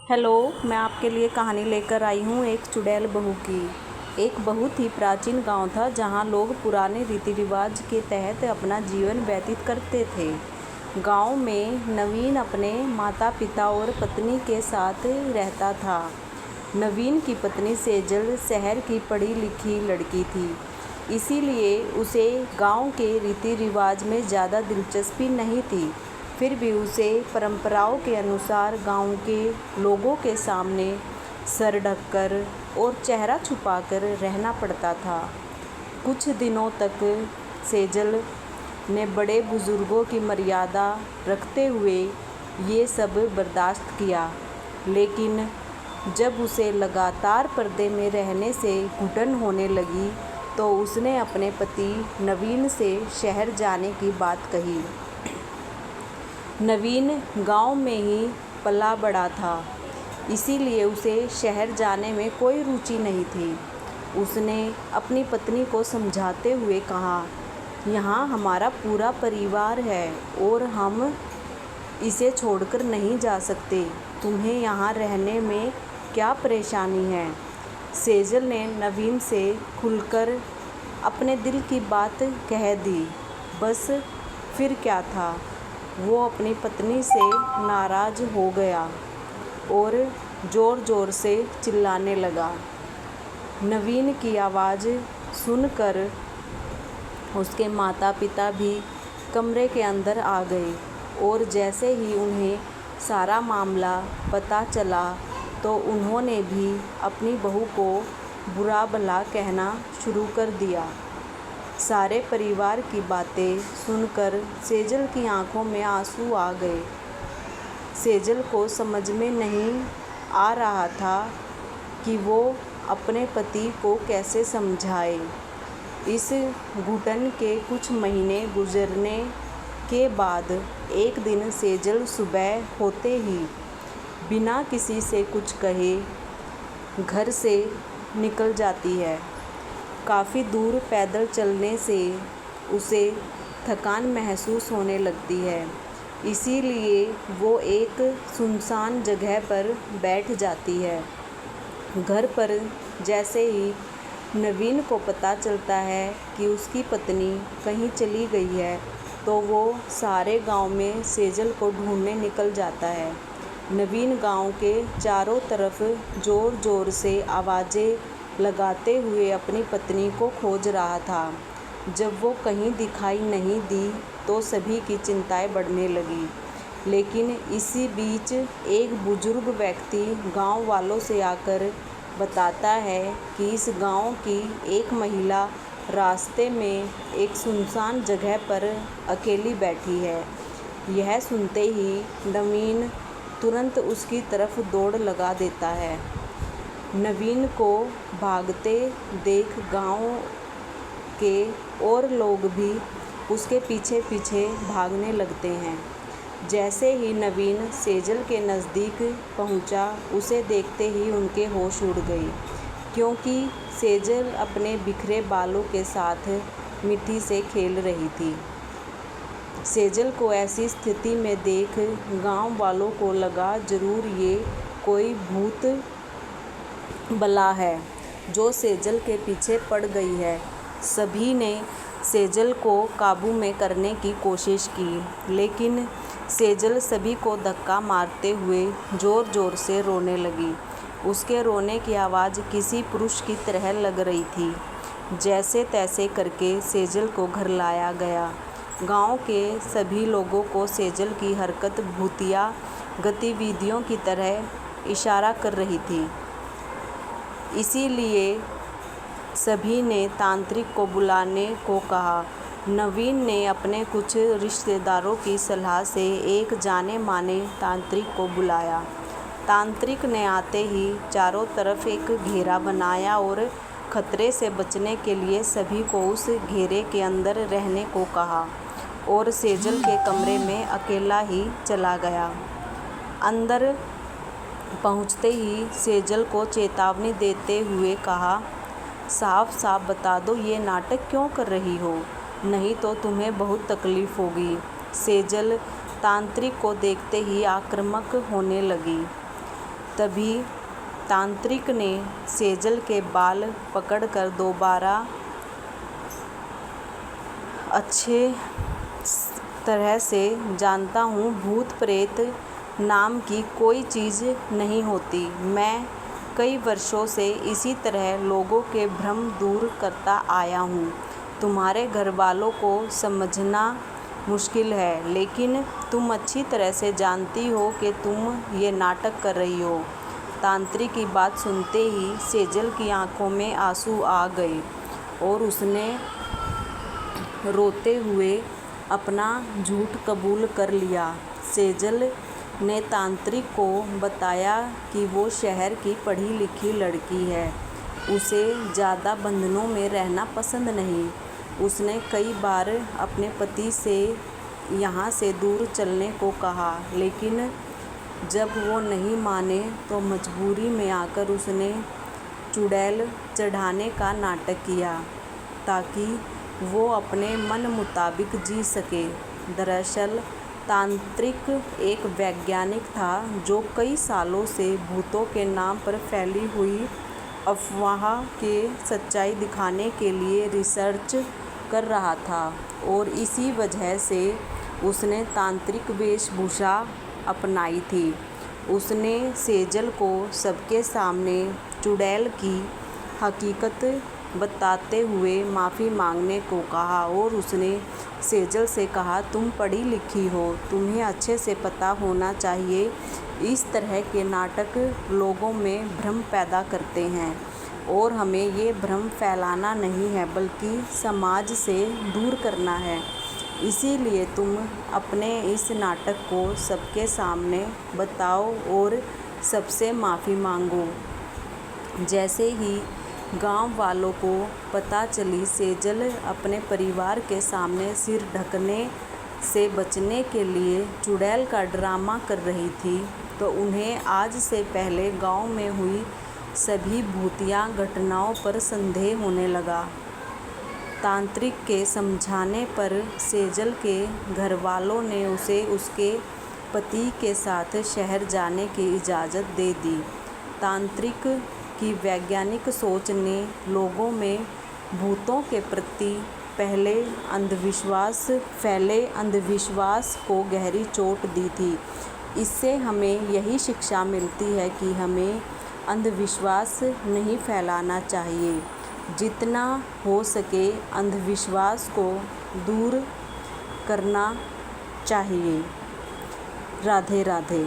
Hello, मैं आपके लिए कहानी लेकर आई हूँ एक चुड़ैल बहू की। एक बहुत ही प्राचीन गांव था जहाँ लोग पुराने रीति रिवाज के तहत अपना जीवन व्यतीत करते थे। गांव में नवीन अपने माता पिता और पत्नी के साथ रहता था। नवीन की पत्नी सेजल शहर की पढ़ी लिखी लड़की थी, इसीलिए उसे गांव के रीति रिवाज में ज़्यादा दिलचस्पी नहीं थी। फिर भी उसे परंपराओं के अनुसार गांव के लोगों के सामने सर ढककर और चेहरा छुपाकर रहना पड़ता था। कुछ दिनों तक सेजल ने बड़े बुजुर्गों की मर्यादा रखते हुए ये सब बर्दाश्त किया, लेकिन जब उसे लगातार पर्दे में रहने से घुटन होने लगी तो उसने अपने पति नवीन से शहर जाने की बात कही। नवीन गांव में ही पला बड़ा था, इसीलिए उसे शहर जाने में कोई रुचि नहीं थी। उसने अपनी पत्नी को समझाते हुए कहा, यहाँ हमारा पूरा परिवार है और हम इसे छोड़कर नहीं जा सकते। तुम्हें यहाँ रहने में क्या परेशानी है? सेजल ने नवीन से खुलकर अपने दिल की बात कह दी। बस फिर क्या था, वो अपनी पत्नी से नाराज़ हो गया और ज़ोर ज़ोर से चिल्लाने लगा। नवीन की आवाज़ सुनकर उसके माता पिता भी कमरे के अंदर आ गए और जैसे ही उन्हें सारा मामला पता चला तो उन्होंने भी अपनी बहू को बुरा भला कहना शुरू कर दिया। सारे परिवार की बातें सुनकर सेजल की आंखों में आंसू आ गए। सेजल को समझ में नहीं आ रहा था कि वो अपने पति को कैसे समझाए। इस घुटन के कुछ महीने गुजरने के बाद एक दिन सेजल सुबह होते ही बिना किसी से कुछ कहे घर से निकल जाती है। काफ़ी दूर पैदल चलने से उसे थकान महसूस होने लगती है, इसीलिए वो एक सुनसान जगह पर बैठ जाती है। घर पर जैसे ही नवीन को पता चलता है कि उसकी पत्नी कहीं चली गई है तो वो सारे गांव में सेजल को ढूंढने निकल जाता है। नवीन गांव के चारों तरफ ज़ोर ज़ोर से आवाज़ें लगाते हुए अपनी पत्नी को खोज रहा था। जब वो कहीं दिखाई नहीं दी तो सभी की चिंताएं बढ़ने लगी। लेकिन इसी बीच एक बुजुर्ग व्यक्ति गांव वालों से आकर बताता है कि इस गांव की एक महिला रास्ते में एक सुनसान जगह पर अकेली बैठी है। यह सुनते ही नवीन तुरंत उसकी तरफ दौड़ लगा देता है। नवीन को भागते देख गांव के और लोग भी उसके पीछे पीछे भागने लगते हैं। जैसे ही नवीन सेजल के नज़दीक पहुंचा, उसे देखते ही उनके होश उड़ गए, क्योंकि सेजल अपने बिखरे बालों के साथ मिट्टी से खेल रही थी। सेजल को ऐसी स्थिति में देख गांव वालों को लगा ज़रूर ये कोई भूत बला है जो सेजल के पीछे पड़ गई है। सभी ने सेजल को काबू में करने की कोशिश की, लेकिन सेजल सभी को धक्का मारते हुए ज़ोर ज़ोर से रोने लगी। उसके रोने की आवाज़ किसी पुरुष की तरह लग रही थी। जैसे तैसे करके सेजल को घर लाया गया। गांव के सभी लोगों को सेजल की हरकत भूतिया गतिविधियों की तरह इशारा कर रही थी, इसीलिए सभी ने तांत्रिक को बुलाने को कहा। नवीन ने अपने कुछ रिश्तेदारों की सलाह से एक जाने माने तांत्रिक को बुलाया। तांत्रिक ने आते ही चारों तरफ एक घेरा बनाया और खतरे से बचने के लिए सभी को उस घेरे के अंदर रहने को कहा और सेजल के कमरे में अकेला ही चला गया। अंदर पहुंचते ही सेजल को चेतावनी देते हुए कहा, साफ साफ बता दो ये नाटक क्यों कर रही हो, नहीं तो तुम्हें बहुत तकलीफ़ होगी। सेजल तांत्रिक को देखते ही आक्रामक होने लगी। तभी तांत्रिक ने सेजल के बाल पकड़कर दोबारा अच्छे तरह से जानता हूँ, भूत प्रेत नाम की कोई चीज़ नहीं होती। मैं कई वर्षों से इसी तरह लोगों के भ्रम दूर करता आया हूँ। तुम्हारे घर वालों को समझना मुश्किल है, लेकिन तुम अच्छी तरह से जानती हो कि तुम ये नाटक कर रही हो। तांत्रिक की बात सुनते ही सेजल की आंखों में आंसू आ गए और उसने रोते हुए अपना झूठ कबूल कर लिया। सेजल ने तांत्रिक को बताया कि वो शहर की पढ़ी लिखी लड़की है, उसे ज़्यादा बंधनों में रहना पसंद नहीं। उसने कई बार अपने पति से यहाँ से दूर चलने को कहा, लेकिन जब वो नहीं माने तो मजबूरी में आकर उसने चुड़ैल चढ़ाने का नाटक किया ताकि वो अपने मन मुताबिक जी सके। दरअसल तांत्रिक एक वैज्ञानिक था जो कई सालों से भूतों के नाम पर फैली हुई अफवाह के सच्चाई दिखाने के लिए रिसर्च कर रहा था, और इसी वजह से उसने तांत्रिक वेशभूषा अपनाई थी। उसने सेजल को सबके सामने चुड़ैल की हकीकत बताते हुए माफ़ी मांगने को कहा, और उसने सेजल से कहा, तुम पढ़ी लिखी हो, तुम्हें अच्छे से पता होना चाहिए इस तरह के नाटक लोगों में भ्रम पैदा करते हैं, और हमें ये भ्रम फैलाना नहीं है बल्कि समाज से दूर करना है। इसीलिए तुम अपने इस नाटक को सबके सामने बताओ और सबसे माफ़ी मांगो। जैसे ही गांव वालों को पता चली सेजल अपने परिवार के सामने सिर ढकने से बचने के लिए चुड़ैल का ड्रामा कर रही थी, तो उन्हें आज से पहले गांव में हुई सभी भूतिया घटनाओं पर संदेह होने लगा। तांत्रिक के समझाने पर सेजल के घर वालों ने उसे उसके पति के साथ शहर जाने की इजाज़त दे दी। तांत्रिक की वैज्ञानिक सोच ने लोगों में भूतों के प्रति फैले अंधविश्वास को गहरी चोट दी थी। इससे हमें यही शिक्षा मिलती है कि हमें अंधविश्वास नहीं फैलाना चाहिए। जितना हो सके अंधविश्वास को दूर करना चाहिए। राधे राधे।